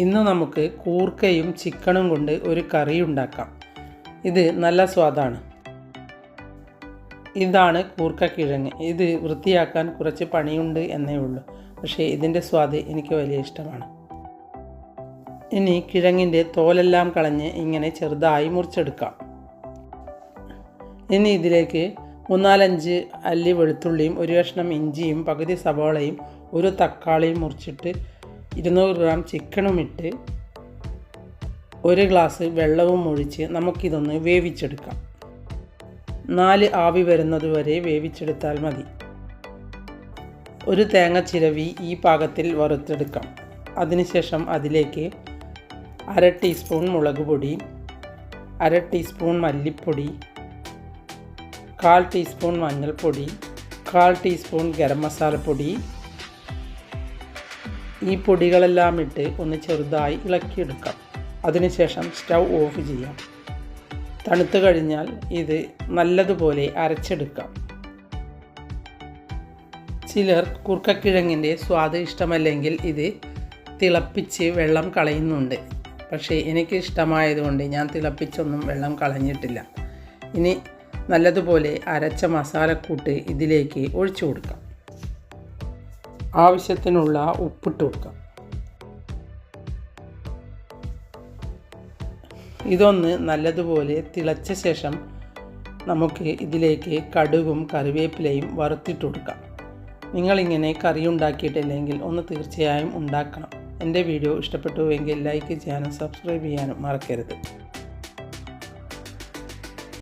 ഇന്ന് നമുക്ക് കൂർക്കയും ചിക്കനും കൊണ്ട് ഒരു കറി ഉണ്ടാക്കാം. ഇത് നല്ല സ്വാദാണ്. ഇതാണ് കൂർക്കക്കിഴങ്ങ്. ഇത് വൃത്തിയാക്കാൻ കുറച്ച് പണിയുണ്ട് എന്നേ ഉള്ളൂ. പക്ഷേ ഇതിൻ്റെ സ്വാദ് എനിക്ക് വലിയ ഇഷ്ടമാണ്. ഇനി കിഴങ്ങിൻ്റെ തോലെല്ലാം കളഞ്ഞ് ഇങ്ങനെ ചെറുതായി മുറിച്ചെടുക്കാം. ഇനി ഇതിലേക്ക് 3-4 അല്ലി വെളുത്തുള്ളിയും 1 കഷ്ണം ഇഞ്ചിയും പകുതി സവാളയും 1 തക്കാളിയും മുറിച്ചിട്ട് 200 ഗ്രാം ചിക്കനും ഇട്ട് 1 ഗ്ലാസ് വെള്ളവും ഒഴിച്ച് നമുക്കിതൊന്ന് വേവിച്ചെടുക്കാം. 4 ആവി വരുന്നത് വരെ വേവിച്ചെടുത്താൽ മതി. ഒരു തേങ്ങ ചിരവി ഈ പാകത്തിൽ വറുത്തെടുക്കാം. അതിനുശേഷം അതിലേക്ക് 1/2 ടീസ്പൂൺ മുളക് പൊടി, 1/2 ടീസ്പൂൺ മല്ലിപ്പൊടി, 1/4 ടീസ്പൂൺ മഞ്ഞൾപ്പൊടി, 1/4 ടീസ്പൂൺ ഗരം മസാലപ്പൊടി, ഈ പൊടികളെല്ലാം ഇട്ട് ഒന്ന് ചെറുതായി ഇളക്കിയെടുക്കാം. അതിനുശേഷം സ്റ്റൗ ഓഫ് ചെയ്യാം. തണുത്ത് കഴിഞ്ഞാൽ ഇത് നല്ലതുപോലെ അരച്ചെടുക്കാം. ചിലർ കൂർക്കക്കിഴങ്ങിൻ്റെ സ്വാദ് ഇഷ്ടമല്ലെങ്കിൽ ഇത് തിളപ്പിച്ച് വെള്ളം കളയുന്നുണ്ട്. പക്ഷേ എനിക്ക് ഇഷ്ടമായതുകൊണ്ട് ഞാൻ തിളപ്പിച്ചൊന്നും വെള്ളം കളഞ്ഞിട്ടില്ല. ഇനി നല്ലതുപോലെ അരച്ച മസാലക്കൂട്ട് ഇതിലേക്ക് ഒഴിച്ചു കൊടുക്കാം. ആവശ്യത്തിനുള്ള ഉപ്പിട്ട് കൊടുക്കാം. ഇതൊന്ന് നല്ലതുപോലെ തിളച്ച ശേഷം നമുക്ക് ഇതിലേക്ക് കടുകും കറിവേപ്പിലയും വറുത്തിട്ട് കൊടുക്കാം. നിങ്ങളിങ്ങനെ കറി ഉണ്ടാക്കിയിട്ടില്ലെങ്കിൽ ഒന്ന് തീർച്ചയായും ഉണ്ടാക്കണം. എൻ്റെ വീഡിയോ ഇഷ്ടപ്പെട്ടുവെങ്കിൽ ലൈക്ക് ചെയ്യാനും സബ്സ്ക്രൈബ് ചെയ്യാനും മറക്കരുത്.